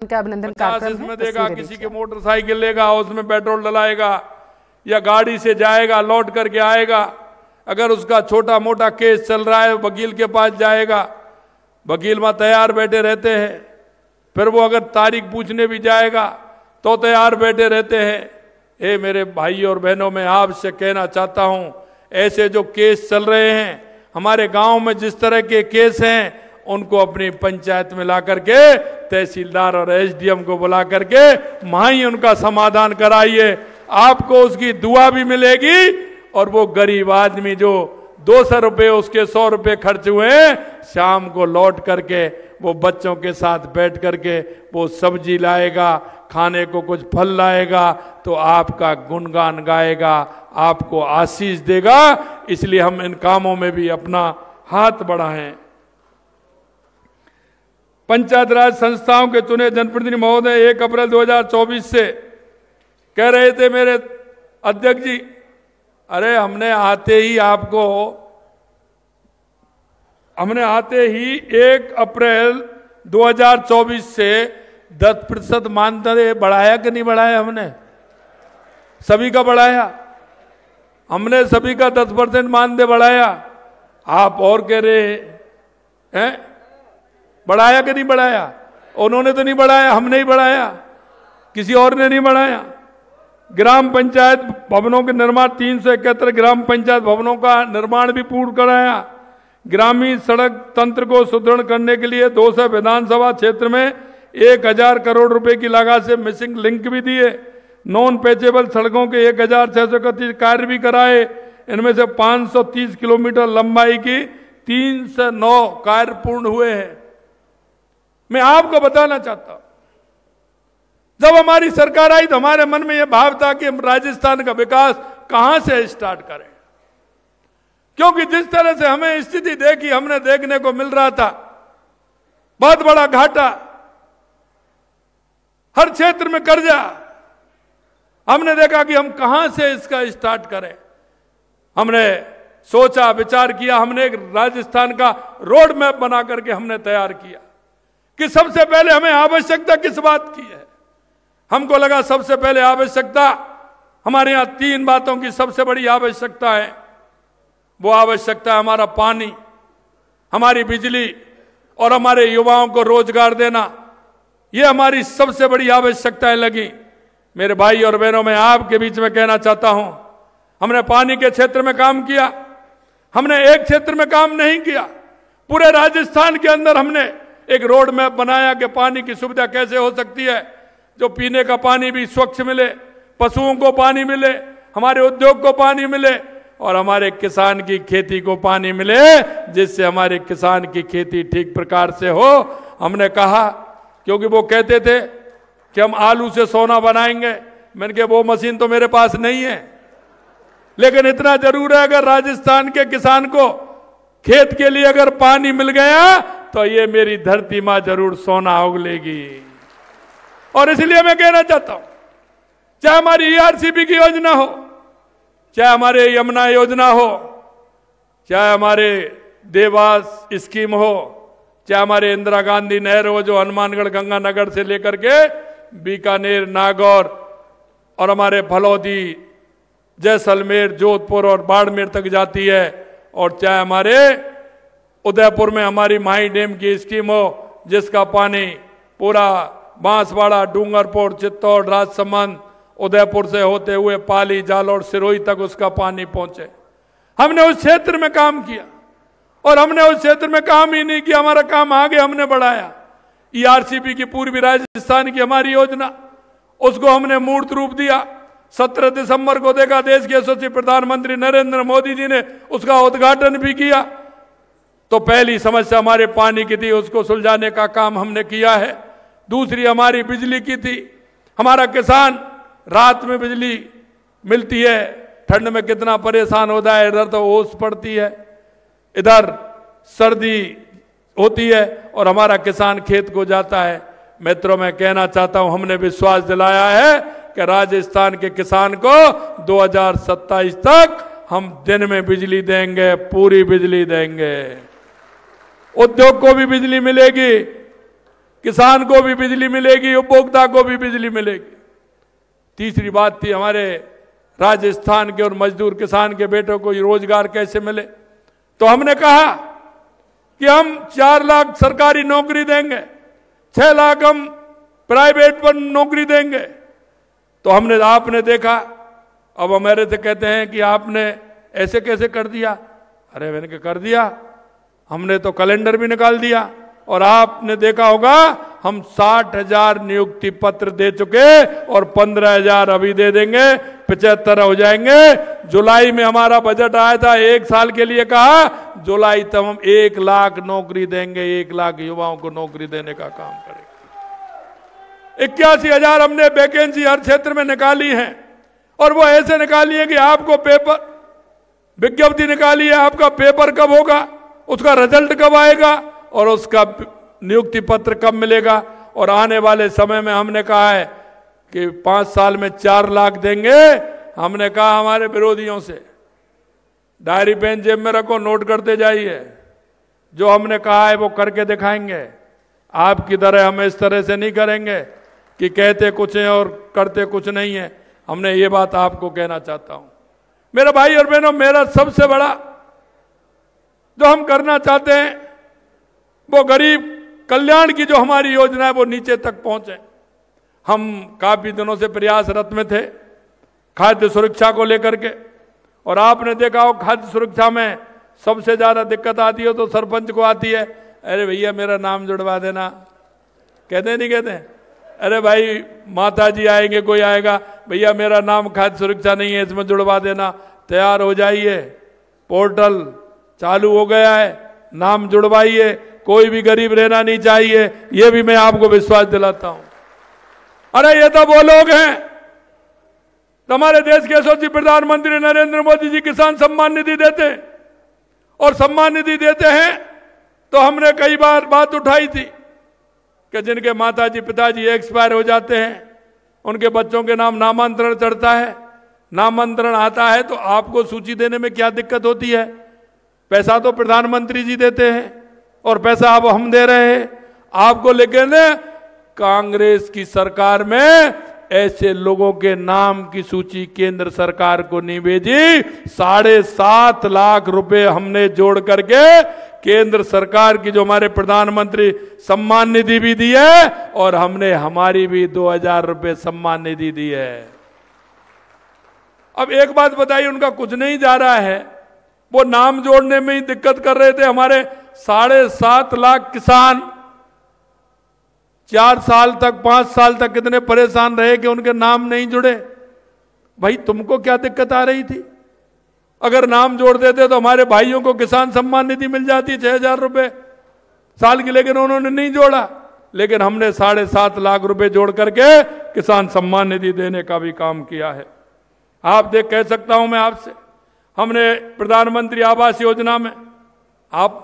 उनका अभिनंदन 50 इसमें देगा, किसी की मोटरसाइकिल लेगा उसमें पेट्रोल डलाएगा या गाड़ी से जाएगा लौट करके आएगा। अगर उसका छोटा मोटा केस चल रहा है वकील के पास जाएगा, वकील वहां तैयार बैठे रहते हैं। फिर वो अगर तारीख पूछने भी जाएगा तो तैयार बैठे रहते हैं। ए मेरे भाई और बहनों, मैं आपसे कहना चाहता हूं, ऐसे जो केस चल रहे हैं हमारे गांव में, जिस तरह के केस हैं उनको अपनी पंचायत में ला करके तहसीलदार और एसडीएम को बुला करके वहां ही उनका समाधान कराइए। आपको उसकी दुआ भी मिलेगी और वो गरीब आदमी जो 200 रुपये उसके 100 रुपये खर्च हुए, शाम को लौट करके वो बच्चों के साथ बैठ करके वो सब्जी लाएगा, खाने को कुछ फल लाएगा, तो आपका गुणगान गाएगा, आपको आशीष देगा। इसलिए हम इन कामों में भी अपना हाथ बढ़ाएं। पंचायत राज संस्थाओं के चुने जनप्रतिनिधि महोदय 1 अप्रैल 2024 से कह रहे थे मेरे अध्यक्ष जी, अरे हमने आते ही 1 अप्रैल 2024 से 10% मानदेय बढ़ाया कि नहीं बढ़ाया? हमने सभी का बढ़ाया, हमने सभी का 10% मानदेय बढ़ाया। आप और कह रहे हैं बढ़ाया कि नहीं बढ़ाया? उन्होंने तो नहीं बढ़ाया, हमने ही बढ़ाया, किसी और ने नहीं बढ़ाया। ग्राम पंचायत भवनों के निर्माण 371 ग्राम पंचायत भवनों का निर्माण भी पूर्ण कराया। ग्रामीण सड़क तंत्र को सुदृढ़ करने के लिए 200 विधानसभा क्षेत्र में 1000 करोड़ रुपए की लागत से मिसिंग लिंक भी दिए। नॉन पैचेबल सड़कों के 1631 कार्य भी कराए। इनमें से 530 किलोमीटर लंबाई की 309 कार्य पूर्ण हुए हैं। मैं आपको बताना चाहता हूं, जब हमारी सरकार आई तो हमारे मन में यह भाव था कि हम राजस्थान का विकास कहां से स्टार्ट करें, क्योंकि जिस तरह से हमें स्थिति देखी, हमने देखने को मिल रहा था बहुत बड़ा घाटा, हर क्षेत्र में कर्जा। हमने देखा कि हम कहां से इसका स्टार्ट करें। हमने सोचा, विचार किया, हमने एक राजस्थान का रोड मैप बना करके हमने तैयार किया कि सबसे पहले हमें आवश्यकता किस बात की है। हमको लगा सबसे पहले आवश्यकता, हमारे यहां 3 बातों की सबसे बड़ी आवश्यकता है। वो आवश्यकता है हमारा पानी, हमारी बिजली और हमारे युवाओं को रोजगार देना। ये हमारी सबसे बड़ी आवश्यकताएं लगी। मेरे भाई और बहनों, मैं आपके बीच में कहना चाहता हूं, हमने पानी के क्षेत्र में काम किया। हमने एक क्षेत्र में काम नहीं किया, पूरे राजस्थान के अंदर हमने एक रोड मैप बनाया कि पानी की सुविधा कैसे हो सकती है, जो पीने का पानी भी स्वच्छ मिले, पशुओं को पानी मिले, हमारे उद्योग को पानी मिले और हमारे किसान की खेती को पानी मिले, जिससे हमारे किसान की खेती ठीक प्रकार से हो। हमने कहा, क्योंकि वो कहते थे कि हम आलू से सोना बनाएंगे। मैंने कहा वो मशीन तो मेरे पास नहीं है, लेकिन इतना जरूर है, अगर राजस्थान के किसान को खेत के लिए अगर पानी मिल गया तो ये मेरी धरती मां जरूर सोना उगलेगी। और इसलिए मैं कहना चाहता हूं, चाहे हमारी ईआरसीबी की योजना हो, चाहे हमारे यमुना योजना हो, चाहे हमारे देवास स्कीम हो, चाहे हमारे इंदिरा गांधी नहर हो जो हनुमानगढ़ गंगानगर से लेकर के बीकानेर, नागौर और हमारे फलौदी, जैसलमेर, जोधपुर और बाड़मेर तक जाती है, और चाहे हमारे उदयपुर में हमारी माही डैम की स्कीम हो, जिसका पानी पूरा बांसवाड़ा, डूंगरपुर, चित्तौड़, राजसमंद, उदयपुर से होते हुए पाली, जालौर, सिरोही तक उसका पानी पहुंचे। हमने उस क्षेत्र में काम किया, और हमने उस क्षेत्र में काम ही नहीं किया, हमारा काम आगे हमने बढ़ाया। ईआरसीबी की पूर्वी राजस्थान की हमारी योजना, उसको हमने मूर्त रूप दिया। 17 दिसंबर को देखा, देश के यशस्वी प्रधानमंत्री नरेंद्र मोदी जी ने उसका उद्घाटन भी किया। तो पहली समस्या हमारे पानी की थी, उसको सुलझाने का काम हमने किया है। दूसरी हमारी बिजली की थी। हमारा किसान, रात में बिजली मिलती है, ठंड में कितना परेशान होता है। इधर तो ओस पड़ती है, इधर सर्दी होती है, और हमारा किसान खेत को जाता है। मित्रों, मैं कहना चाहता हूं, हमने विश्वास दिलाया है कि राजस्थान के किसान को 2027 तक हम दिन में बिजली देंगे, पूरी बिजली देंगे। उद्योग को भी बिजली मिलेगी। किसान को भी बिजली मिलेगी, उपभोक्ता को भी बिजली मिलेगी। तीसरी बात थी हमारे राजस्थान के और मजदूर किसान के बेटों को रोजगार कैसे मिले। तो हमने कहा कि हम 4 लाख सरकारी नौकरी देंगे, 6 लाख हम प्राइवेट पर नौकरी देंगे। तो हमने, आपने देखा, अब हमारे से कहते हैं कि आपने ऐसे कैसे कर दिया। अरे मैंने क्या कर दिया, हमने तो कैलेंडर भी निकाल दिया। और आपने देखा होगा हम 60,000 नियुक्ति पत्र दे चुके और 15,000 अभी दे देंगे, 75 हो जाएंगे। जुलाई में हमारा बजट आया था, 1 साल के लिए कहा, जुलाई तक हम 1 लाख नौकरी देंगे, 1 लाख युवाओं को नौकरी देने का काम करेंगे। 81,000 हमने वैकेंसी हर क्षेत्र में निकाली है। और वो ऐसे निकाली है कि आपको पेपर, विज्ञप्ति निकाली है, आपका पेपर कब होगा, उसका रिजल्ट कब आएगा और उसका नियुक्ति पत्र कब मिलेगा। और आने वाले समय में हमने कहा है कि 5 साल में 4 लाख देंगे। हमने कहा हमारे विरोधियों से, डायरी पेन जेब में रखो, नोट करते जाइए, जो हमने कहा है वो करके दिखाएंगे। आपकी तरह हम इस तरह से नहीं करेंगे कि कहते कुछ है और करते कुछ नहीं है। हमने ये बात आपको कहना चाहता हूं। मेरे भाई और बहनों, मेरा सबसे बड़ा जो हम करना चाहते हैं वो गरीब कल्याण की जो हमारी योजना है वो नीचे तक पहुंचे। हम काफी दिनों से प्रयासरत में थे खाद्य सुरक्षा को लेकर के। और आपने देखा हो खाद्य सुरक्षा में सबसे ज्यादा दिक्कत आती है तो सरपंच को आती है। अरे भैया मेरा नाम जुड़वा देना, कहते नहीं कहते? अरे भाई माता जी आएंगे, कोई आएगा, भैया मेरा नाम खाद्य सुरक्षा नहीं है, इसमें जुड़वा देना। तैयार हो जाइए, पोर्टल चालू हो गया है, नाम जुड़वाइए। कोई भी गरीब रहना नहीं चाहिए, ये भी मैं आपको विश्वास दिलाता हूं। अरे ये तो वो लोग हैं, हमारे देश के यशस्वी प्रधानमंत्री नरेंद्र मोदी जी किसान सम्मान निधि देते हैं। और सम्मान निधि देते हैं तो हमने कई बार बात उठाई थी कि जिनके माताजी पिताजी एक्सपायर हो जाते हैं, उनके बच्चों के नाम नामांतरण चढ़ता है, नामांतरण आता है तो आपको सूची देने में क्या दिक्कत होती है? पैसा तो प्रधानमंत्री जी देते हैं और पैसा अब हम दे रहे हैं आपको। लेकिन कांग्रेस की सरकार में ऐसे लोगों के नाम की सूची केंद्र सरकार को नहीं भेजी। 7.5 लाख रुपए हमने जोड़ करके केंद्र सरकार की जो हमारे प्रधानमंत्री सम्मान निधि भी दी है और हमने हमारी भी 2,000 रुपए सम्मान निधि दी है। अब एक बात बताइए, उनका कुछ नहीं जा रहा है, वो नाम जोड़ने में ही दिक्कत कर रहे थे। हमारे 7.5 लाख किसान 4 साल तक 5 साल तक कितने परेशान रहे कि उनके नाम नहीं जुड़े। भाई तुमको क्या दिक्कत आ रही थी? अगर नाम जोड़ देते तो हमारे भाइयों को किसान सम्मान निधि मिल जाती 6,000 रुपए साल की, लेकिन उन्होंने नहीं जोड़ा। लेकिन हमने 7.5 लाख रुपए जोड़ करके किसान सम्मान निधि देने का भी काम किया है। आप देख, कह सकता हूं मैं आपसे, हमने प्रधानमंत्री आवास योजना में, आप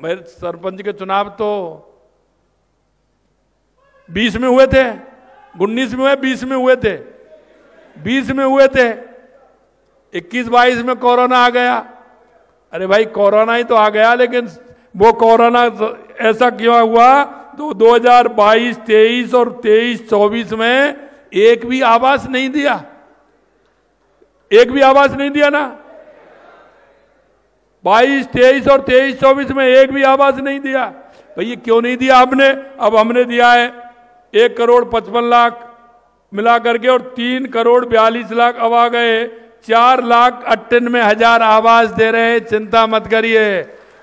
मेरे सरपंच के चुनाव तो 20 में हुए थे, 19 में हुए, 20 में हुए थे, 20 में हुए थे, 21-22 में कोरोना आ गया। अरे भाई कोरोना ही तो आ गया, लेकिन वो कोरोना ऐसा क्यों हुआ? तो 2022, 23 और 23-24 में एक भी आवास नहीं दिया, एक भी आवास नहीं दिया ना। 22, 23 और 23-24 में एक भी आवास नहीं दिया। भैया क्यों नहीं दिया आपने? अब हमने दिया है 1,55,00,000 मिला करके और 3,42,00,000 अब आ गए 4,98,000 आवास दे रहे हैं। चिंता मत करिए,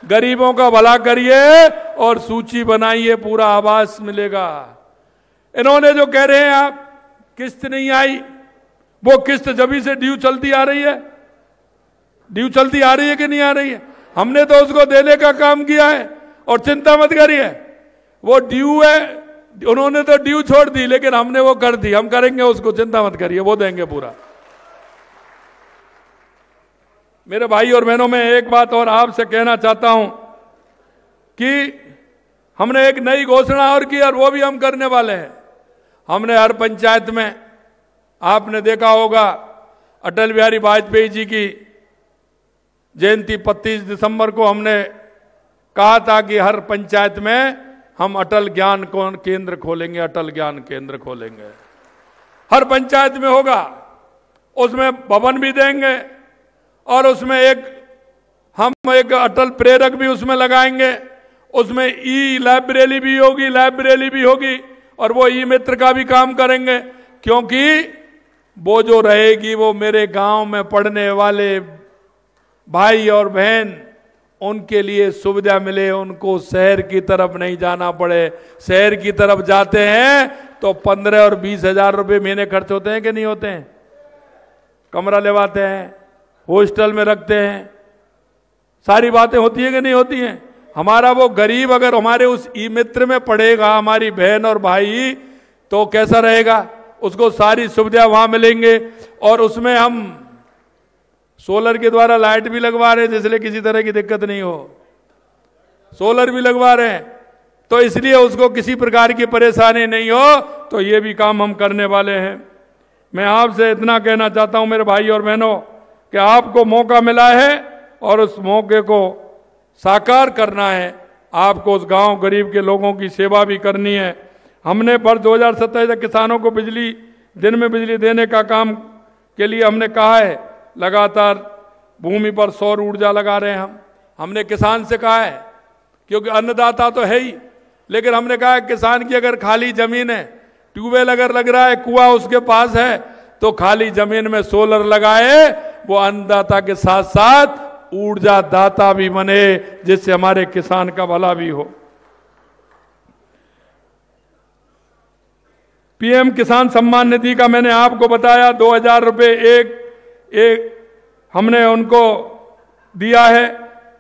गरीबों का भला करिए और सूची बनाइए, पूरा आवास मिलेगा। इन्होंने जो कह रहे हैं आप किस्त नहीं आई, वो किस्त जभी से ड्यू चलती आ रही है, ड्यू चलती आ रही है कि नहीं आ रही है? हमने तो उसको देने का काम किया है। और चिंता मत करिए, वो ड्यू है, उन्होंने तो ड्यू छोड़ दी लेकिन हमने वो कर दी, हम करेंगे उसको, चिंता मत करिए, वो देंगे पूरा। मेरे भाई और बहनों, मैं एक बात और आपसे कहना चाहता हूं कि हमने एक नई घोषणा और की और वो भी हम करने वाले हैं। हमने हर पंचायत में, आपने देखा होगा अटल बिहारी वाजपेयी जी की जयंती 25 दिसंबर को हमने कहा था कि हर पंचायत में हम अटल ज्ञान केंद्र खोलेंगे, अटल ज्ञान केंद्र खोलेंगे। हर पंचायत में होगा, उसमें भवन भी देंगे और उसमें हम एक अटल प्रेरक भी उसमें लगाएंगे। उसमें ई लाइब्रेरी भी होगी और वो ई मित्र का भी काम करेंगे, क्योंकि वो जो रहेगी वो मेरे गांव में पढ़ने वाले भाई और बहन, उनके लिए सुविधा मिले, उनको शहर की तरफ नहीं जाना पड़े। शहर की तरफ जाते हैं तो 15 और 20 हजार रुपये महीने खर्च होते हैं कि नहीं होते हैं? कमरा लेवाते हैं, हॉस्टल में रखते हैं, सारी बातें होती है कि नहीं होती हैं? हमारा वो गरीब अगर हमारे उस ई मित्र में पढ़ेगा, हमारी बहन और भाई, तो कैसा रहेगा? उसको सारी सुविधा वहां मिलेंगे। और उसमें हम सोलर के द्वारा लाइट भी लगवा रहे हैं, जिसलिए किसी तरह की दिक्कत नहीं हो। सोलर भी लगवा रहे हैं, तो इसलिए उसको किसी प्रकार की परेशानी नहीं हो। तो ये भी काम हम करने वाले हैं। मैं आपसे इतना कहना चाहता हूं मेरे भाई और बहनों, कि आपको मौका मिला है और उस मौके को साकार करना है। आपको उस गांव गरीब के लोगों की सेवा भी करनी है। हमने वर्ष 2027 तक किसानों को दिन में बिजली देने का काम के लिए हमने कहा है, लगातार भूमि पर सौर ऊर्जा लगा रहे हैं हमने किसान से कहा है, क्योंकि अन्नदाता तो है ही, लेकिन हमने कहा है किसान की अगर खाली जमीन है, ट्यूबवेल अगर लग रहा है, कुआं उसके पास है, तो खाली जमीन में सोलर लगाए। वो अन्नदाता के साथ साथ ऊर्जा दाता भी बने, जिससे हमारे किसान का भला भी हो। पीएम किसान सम्मान निधि का मैंने आपको बताया, 2000 रुपये एक हमने उनको दिया है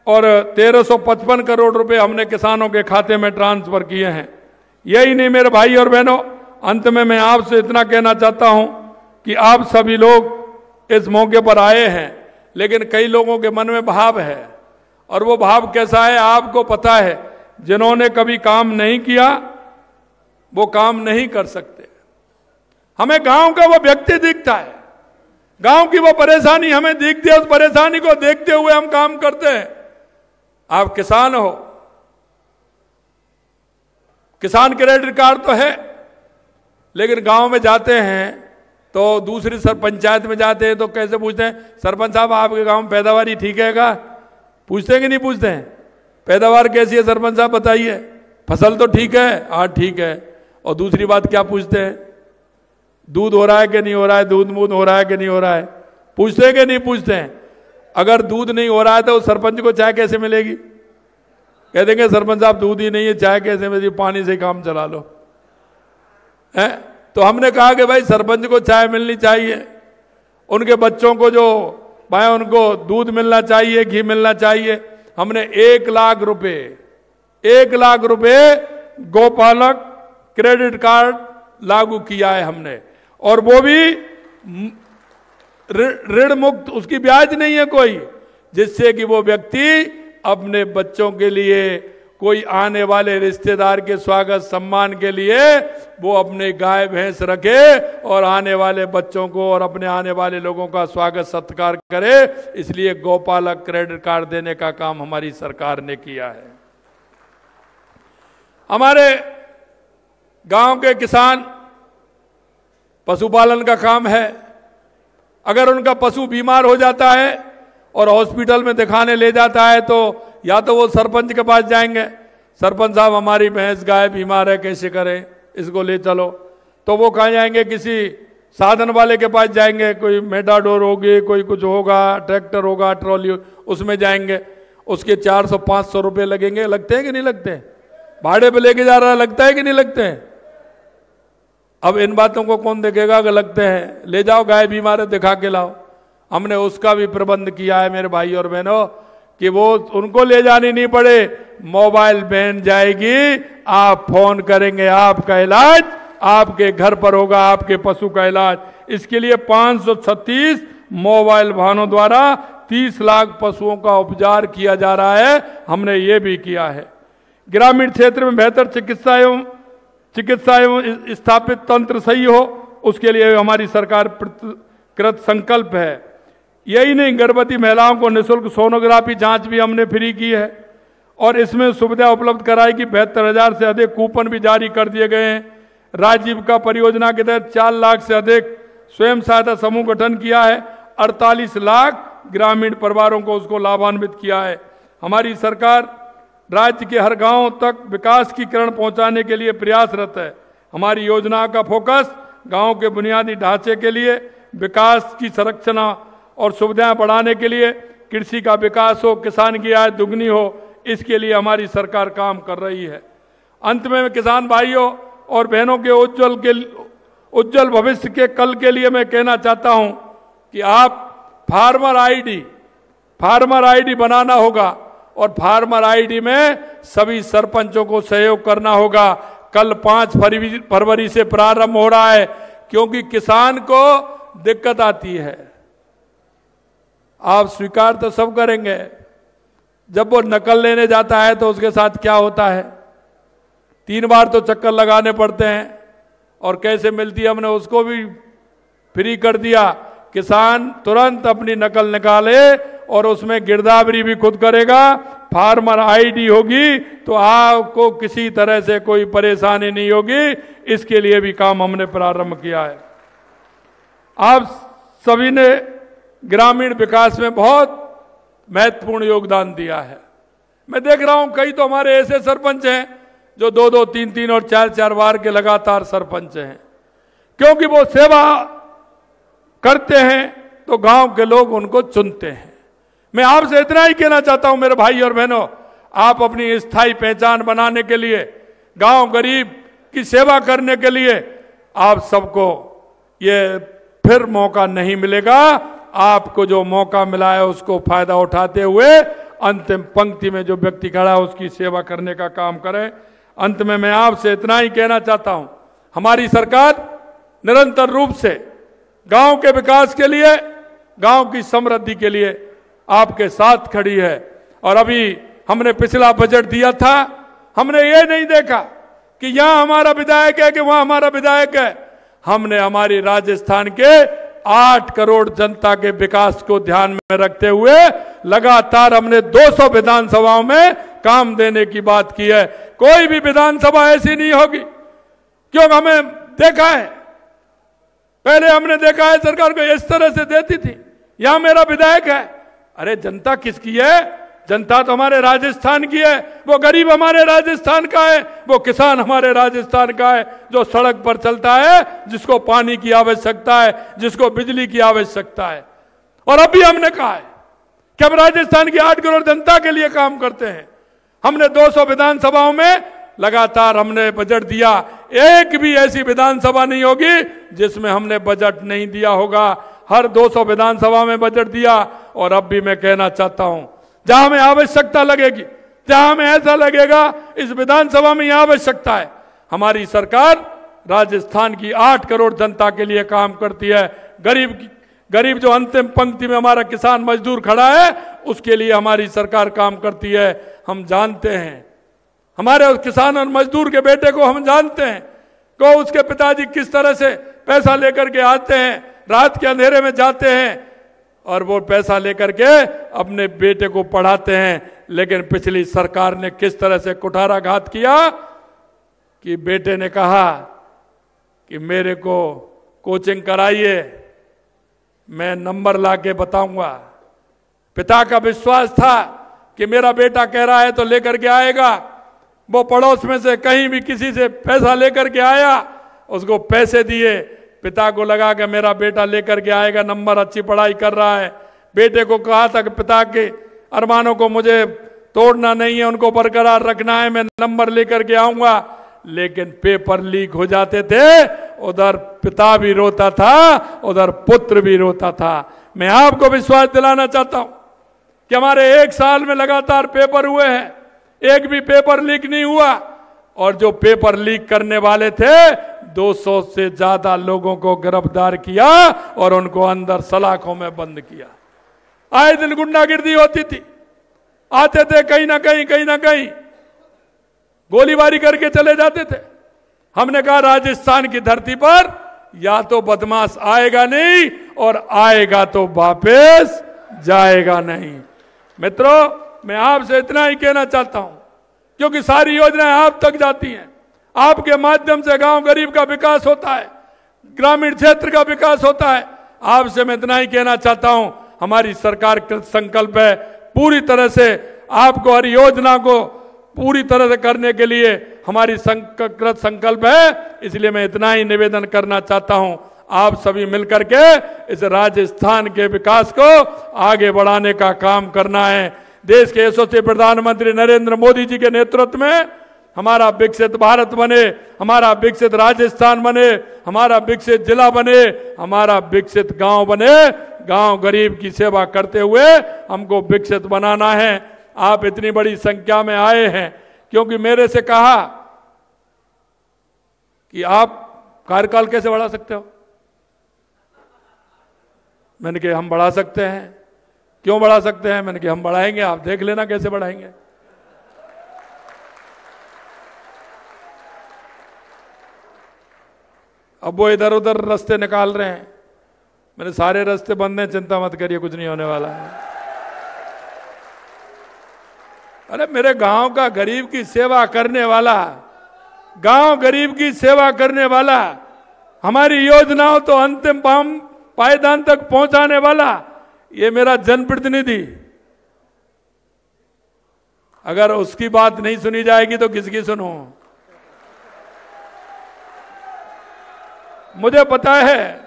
और 1355 करोड़ रुपए हमने किसानों के खाते में ट्रांसफर किए हैं। यही नहीं मेरे भाई और बहनों, अंत में मैं आपसे इतना कहना चाहता हूं कि आप सभी लोग इस मौके पर आए हैं, लेकिन कई लोगों के मन में भाव है, और वो भाव कैसा है आपको पता है। जिन्होंने कभी काम नहीं किया वो काम नहीं कर सकते। हमें गांव का वो व्यक्ति दिखता है, गांव की वो परेशानी हमें दिखती है, उस परेशानी को देखते हुए हम काम करते हैं। आप किसान हो, किसान क्रेडिट कार्ड तो है, लेकिन गांव में जाते हैं तो दूसरी पंचायत में जाते हैं तो कैसे पूछते हैं, सरपंच साहब आपके गांव में पैदावारी ठीक है क्या? पूछते हैं कि नहीं पूछते हैं? पैदावार कैसी है सरपंच साहब बताइए? फसल तो ठीक है? हाँ ठीक है। और दूसरी बात क्या पूछते हैं? दूध हो रहा है कि नहीं हो रहा है, दूध मूध हो रहा है कि नहीं हो रहा है? पूछते हैं कि नहीं पूछते हैं? अगर दूध नहीं हो रहा है तो सरपंच को चाय कैसे मिलेगी? कह देंगे सरपंच साहब दूध ही नहीं है, चाय कैसे मिलेगी? पानी से काम चला लो है। तो हमने कहा कि भाई सरपंच को चाय मिलनी चाहिए, उनके बच्चों को जो भाई उनको दूध मिलना चाहिए, घी मिलना चाहिए। हमने 1 लाख रुपए गौपालक क्रेडिट कार्ड लागू किया है हमने, और वो भी ऋण मुक्त, उसकी ब्याज नहीं है कोई, जिससे कि वो व्यक्ति अपने बच्चों के लिए, कोई आने वाले रिश्तेदार के स्वागत सम्मान के लिए वो अपने गाय भैंस रखे और आने वाले बच्चों को और अपने आने वाले लोगों का स्वागत सत्कार करे। इसलिए गौपालक क्रेडिट कार्ड देने का काम हमारी सरकार ने किया है। हमारे गांव के किसान पशुपालन का काम है। अगर उनका पशु बीमार हो जाता है और हॉस्पिटल में दिखाने ले जाता है, तो या तो वो सरपंच के पास जाएंगे, सरपंच साहब हमारी भैंस गाय बीमार है, कैसे करें, इसको ले चलो। तो वो कहाँ जाएंगे? किसी साधन वाले के पास जाएंगे, कोई मेटाडोर होगी, कोई कुछ होगा, ट्रैक्टर होगा, ट्रॉली, उसमें जाएंगे। उसके 400-500 रुपये लगेंगे। लगते हैं कि नहीं लगते? भाड़े पे लेके जा रहा है, लगता है कि नहीं लगते हैं? अब इन बातों को कौन देखेगा? अगर लगते हैं, ले जाओ, गाय बीमार है, दिखा के लाओ। हमने उसका भी प्रबंध किया है मेरे भाई और बहनों, कि वो उनको ले जानी नहीं पड़े, मोबाइल वैन जाएगी, आप फोन करेंगे, आपका इलाज आपके घर पर होगा, आपके पशु का इलाज। इसके लिए 536 मोबाइल वाहनों द्वारा 30 लाख पशुओं का उपचार किया जा रहा है। हमने ये भी किया है। ग्रामीण क्षेत्र में बेहतर चिकित्सा एवं स्थापित तंत्र सही हो, उसके लिए हमारी सरकार कृत संकल्प है। यही नहीं, गर्भवती महिलाओं को निःशुल्क सोनोग्राफी जांच भी हमने फ्री की है, और इसमें सुविधा उपलब्ध कराई कि 72,000 से अधिक कूपन भी जारी कर दिए गए हैं। राजीविका परियोजना के तहत 4 लाख से अधिक स्वयं सहायता समूह गठन किया है। 48 लाख ग्रामीण परिवारों को उसको लाभान्वित किया है। हमारी सरकार राज्य के हर गांव तक विकास की किरण पहुंचाने के लिए प्रयासरत है। हमारी योजना का फोकस गांव के बुनियादी ढांचे के लिए विकास की संरक्षण और सुविधाएं बढ़ाने के लिए, कृषि का विकास हो, किसान की आय दुगनी हो, इसके लिए हमारी सरकार काम कर रही है। अंत में किसान भाइयों और बहनों के उज्जवल भविष्य के कल के लिए मैं कहना चाहता हूं कि आप फार्मर आईडी बनाना होगा और फार्मर आईडी में सभी सरपंचों को सहयोग करना होगा। कल 5 फरवरी से प्रारंभ हो रहा है, क्योंकि किसान को दिक्कत आती है। आप स्वीकार तो सब करेंगे, जब वो नकल लेने जाता है तो उसके साथ क्या होता है, 3 बार तो चक्कर लगाने पड़ते हैं और कैसे मिलती है, हमने उसको भी फ्री कर दिया। किसान तुरंत अपनी नकल निकाले और उसमें गिरदावरी भी खुद करेगा। फार्मर आईडी होगी तो आपको किसी तरह से कोई परेशानी नहीं होगी। इसके लिए भी काम हमने प्रारंभ किया है। आप सभी ने ग्रामीण विकास में बहुत महत्वपूर्ण योगदान दिया है। मैं देख रहा हूं कई तो हमारे ऐसे सरपंच हैं जो 2-2, 3-3 और 4-4 बार के लगातार सरपंच हैं, क्योंकि वो सेवा करते हैं तो गांव के लोग उनको चुनते हैं। मैं आपसे इतना ही कहना चाहता हूं मेरे भाई और बहनों, आप अपनी स्थायी पहचान बनाने के लिए, गांव गरीब की सेवा करने के लिए आप सबको ये फिर मौका नहीं मिलेगा। आपको जो मौका मिला है उसको फायदा उठाते हुए अंतिम पंक्ति में जो व्यक्ति खड़ा है उसकी सेवा करने का काम करें। अंत में मैं आपसे इतना ही कहना चाहता हूं, हमारी सरकार निरंतर रूप से गांव के विकास के लिए, गांव की समृद्धि के लिए आपके साथ खड़ी है। और अभी हमने पिछला बजट दिया था, हमने ये नहीं देखा कि यहां हमारा विधायक है कि वहां हमारा विधायक है। हमने हमारी राजस्थान के 8 करोड़ जनता के विकास को ध्यान में रखते हुए लगातार हमने 200 विधानसभाओं में काम देने की बात की है। कोई भी विधानसभा ऐसी नहीं होगी, क्योंकि हमें देखा है, पहले हमने देखा है सरकार को इस तरह से देती थी, यहां मेरा विधायक है। अरे जनता किसकी है? जनता तो हमारे राजस्थान की है। वो गरीब हमारे राजस्थान का है, वो किसान हमारे राजस्थान का है, जो सड़क पर चलता है, जिसको पानी की आवश्यकता है, जिसको बिजली की आवश्यकता है। और अभी हमने कहा है कि हम राजस्थान की 8 करोड़ जनता के लिए काम करते हैं। हमने 200 विधानसभाओं में लगातार हमने बजट दिया। एक भी ऐसी विधानसभा नहीं होगी जिसमें हमने बजट नहीं दिया होगा। हर 200 विधानसभा में बजट दिया। और अब भी मैं कहना चाहता हूं, जहां हमें आवश्यकता लगेगी, जहां हमें ऐसा लगेगा इस विधानसभा में यह आवश्यकता है, हमारी सरकार राजस्थान की 8 करोड़ जनता के लिए काम करती है। गरीब जो अंतिम पंक्ति में हमारा किसान मजदूर खड़ा है, उसके लिए हमारी सरकार काम करती है। हम जानते हैं, हमारे उस किसान और मजदूर के बेटे को हम जानते हैं कि उसके पिताजी किस तरह से पैसा लेकर के आते हैं, रात के अंधेरे में जाते हैं और वो पैसा लेकर के अपने बेटे को पढ़ाते हैं। लेकिन पिछली सरकार ने किस तरह से कुठाराघात किया कि बेटे ने कहा कि मेरे को कोचिंग कराइए, मैं नंबर लाके बताऊंगा। पिता का विश्वास था कि मेरा बेटा कह रहा है तो लेकर के आएगा। वो पड़ोस में से कहीं भी किसी से पैसा लेकर के आया, उसको पैसे दिए। पिता को लगा कि मेरा बेटा लेकर के आएगा, नंबर अच्छी पढ़ाई कर रहा है। बेटे को कहा था कि पिता के अरमानों को मुझे तोड़ना नहीं है, उनको बरकरार रखना है, मैं नंबर लेकर के आऊंगा। लेकिन पेपर लीक हो जाते थे, उधर पिता भी रोता था, उधर पुत्र भी रोता था। मैं आपको विश्वास दिलाना चाहता हूं कि हमारे 1 साल में लगातार पेपर हुए हैं, एक भी पेपर लीक नहीं हुआ। और जो पेपर लीक करने वाले थे, 200 से ज्यादा लोगों को गिरफ्तार किया और उनको अंदर सलाखों में बंद किया। आए दिन गुंडागिर्दी होती थी, आते थे कहीं ना कहीं गोलीबारी करके चले जाते थे। हमने कहा राजस्थान की धरती पर या तो बदमाश आएगा नहीं और आएगा तो वापस जाएगा नहीं। मित्रों, मैं आपसे इतना ही कहना चाहता हूं, क्योंकि सारी योजनाएं आप तक जाती हैं, आपके माध्यम से गांव गरीब का विकास होता है, ग्रामीण क्षेत्र का विकास होता है। आपसे मैं इतना ही कहना चाहता हूं, हमारी सरकार कृत संकल्प है पूरी तरह से आपको हर योजना को पूरी तरह से करने के लिए हमारी कृत संकल्प है। इसलिए मैं इतना ही निवेदन करना चाहता हूं, आप सभी मिलकर के इस राजस्थान के विकास को आगे बढ़ाने का काम करना है। देश के यशस्वी प्रधानमंत्री नरेंद्र मोदी जी के नेतृत्व में हमारा विकसित भारत बने, हमारा विकसित राजस्थान बने, हमारा विकसित जिला बने, हमारा विकसित गांव बने। गांव गरीब की सेवा करते हुए हमको विकसित बनाना है। आप इतनी बड़ी संख्या में आए हैं क्योंकि मेरे से कहा कि आप कार्यकाल कैसे बढ़ा सकते हो। मैंने कहा हम बढ़ा सकते हैं। क्यों बढ़ा सकते हैं? मैंने कहा हम बढ़ाएंगे, आप देख लेना कैसे बढ़ाएंगे। अब वो इधर उधर रास्ते निकाल रहे हैं। मैंने सारे रास्ते बंद हैं, चिंता मत करिए, कुछ नहीं होने वाला है। अरे मेरे गांव का गरीब की सेवा करने वाला, गांव गरीब की सेवा करने वाला, हमारी योजनाओं तो अंतिम पायदान तक पहुंचाने वाला, ये मेरा जनप्रतिनिधि। अगर उसकी बात नहीं सुनी जाएगी तो किसकी सुनूं? मुझे पता है,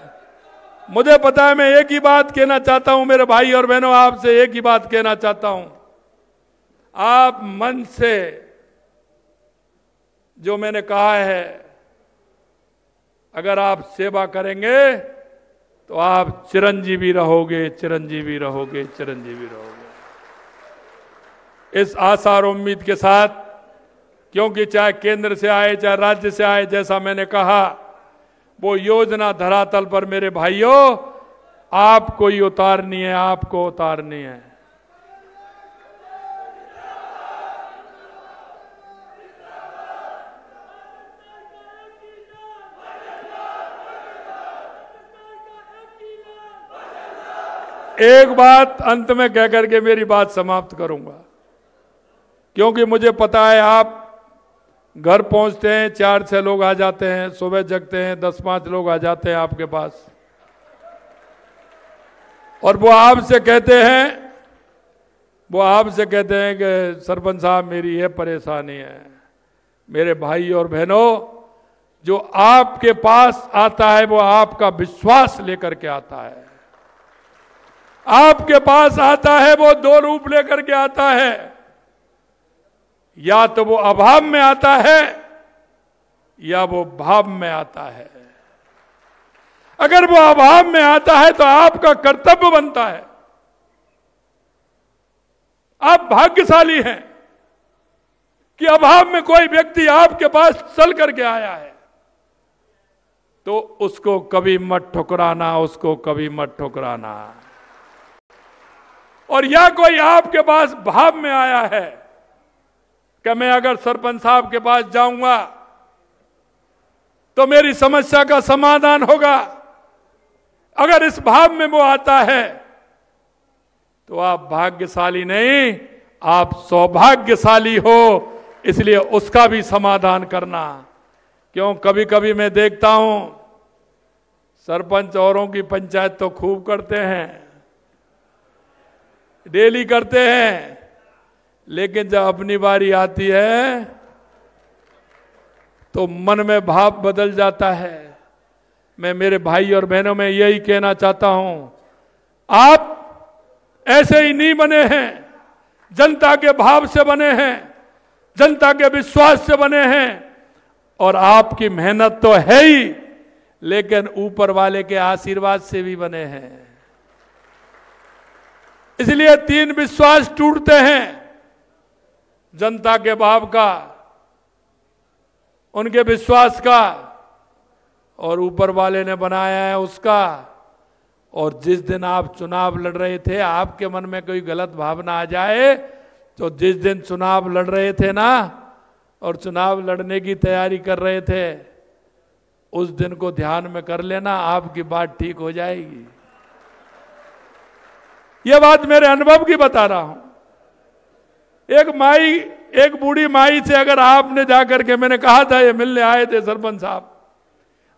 मैं एक ही बात कहना चाहता हूं मेरे भाई और बहनों, आपसे एक ही बात कहना चाहता हूं। आप मन से जो मैंने कहा है, अगर आप सेवा करेंगे तो आप चिरंजीवी रहोगे, चिरंजीवी रहोगे, चिरंजीवी रहोगे। इस आशा और उम्मीद के साथ, क्योंकि चाहे केंद्र से आए चाहे राज्य से आए, जैसा मैंने कहा, वो योजना धरातल पर मेरे भाइयों आपको ही उतारनी है, आपको उतारनी है। एक बात अंत में कह करके मेरी बात समाप्त करूंगा, क्योंकि मुझे पता है आप घर पहुंचते हैं 4-6 लोग आ जाते हैं, सुबह जगते हैं 10-5 लोग आ जाते हैं आपके पास, और वो आपसे कहते हैं कि सरपंच साहब मेरी ये परेशानी है। मेरे भाई और बहनों, जो आपके पास आता है वो आपका विश्वास लेकर के आता है। आपके पास आता है वो दो रूप लेकर के आता है, या तो वो अभाव में आता है या वो भाव में आता है। अगर वो अभाव में आता है तो आपका कर्तव्य बनता है, आप भाग्यशाली हैं कि अभाव में कोई व्यक्ति आपके पास चल करके आया है, तो उसको कभी मत ठुकराना, उसको कभी मत ठुकराना। और या कोई आपके पास भाव में आया है कि मैं अगर सरपंच साहब के पास जाऊंगा तो मेरी समस्या का समाधान होगा, अगर इस भाव में वो आता है तो आप भाग्यशाली नहीं, आप सौभाग्यशाली हो। इसलिए उसका भी समाधान करना। क्यों, कभी कभी मैं देखता हूं सरपंच औरों की पंचायत तो खूब करते हैं, डेली करते हैं, लेकिन जब अपनी बारी आती है तो मन में भाव बदल जाता है। मैं मेरे भाई और बहनों में यही कहना चाहता हूं, आप ऐसे ही नहीं बने हैं, जनता के भाव से बने हैं, जनता के विश्वास से बने हैं, और आपकी मेहनत तो है ही, लेकिन ऊपर वाले के आशीर्वाद से भी बने हैं। इसलिए 3 विश्वास टूटते हैं, जनता के भाव का, उनके विश्वास का, और ऊपर वाले ने बनाया है उसका। और जिस दिन आप चुनाव लड़ रहे थे, आपके मन में कोई गलत भावना आ जाए तो जिस दिन चुनाव लड़ रहे थे ना, और चुनाव लड़ने की तैयारी कर रहे थे, उस दिन को ध्यान में कर लेना, आपकी बात ठीक हो जाएगी। यह बात मेरे अनुभव की बता रहा हूं। एक बूढ़ी माई से अगर आपने जाकर के, मैंने कहा था, ये मिलने आए थे सरपंच साहब,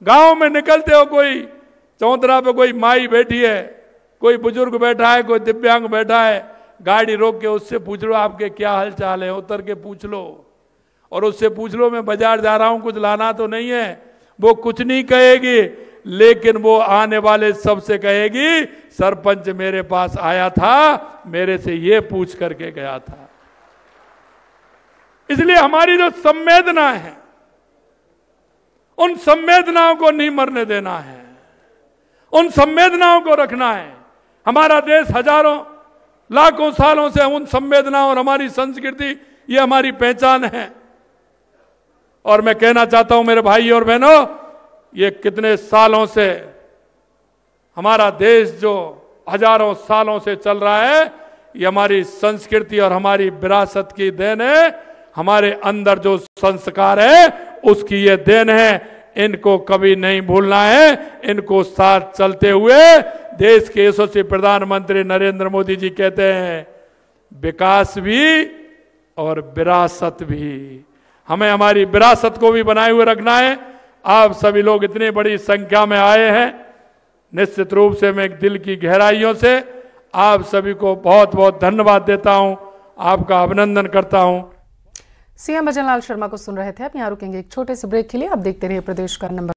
गांव में निकलते हो, कोई चौतरा पे कोई माई बैठी है, कोई बुजुर्ग बैठा है, कोई दिव्यांग बैठा है, गाड़ी रोक के उससे पूछ लो आपके क्या हाल चाल है, उतर के पूछ लो और उससे पूछ लो मैं बाजार जा रहा हूं, कुछ लाना तो नहीं है। वो कुछ नहीं कहेगी, लेकिन वो आने वाले सबसे कहेगी सरपंच मेरे पास आया था, मेरे से ये पूछ करके गया था। इसलिए हमारी जो संवेदना है, उन संवेदनाओं को नहीं मरने देना है, उन संवेदनाओं को रखना है। हमारा देश हजारों लाखों सालों से उन संवेदनाओं और हमारी संस्कृति, ये हमारी पहचान है। और मैं कहना चाहता हूं मेरे भाई और बहनों, ये कितने सालों से हमारा देश जो हजारों सालों से चल रहा है, ये हमारी संस्कृति और हमारी विरासत की देन है। हमारे अंदर जो संस्कार है उसकी ये देन है। इनको कभी नहीं भूलना है। इनको साथ चलते हुए देश के यशस्वी प्रधानमंत्री नरेंद्र मोदी जी कहते हैं, विकास भी और विरासत भी। हमें हमारी विरासत को भी बनाए हुए रखना है। आप सभी लोग इतनी बड़ी संख्या में आए हैं, निश्चित रूप से मैं दिल की गहराइयों से आप सभी को बहुत बहुत धन्यवाद देता हूं, आपका अभिनंदन करता हूं। सीएम भजन लाल शर्मा को सुन रहे थे। अब यहाँ रुकेंगे एक छोटे से ब्रेक के लिए। आप देखते रहिए प्रदेश का नंबर।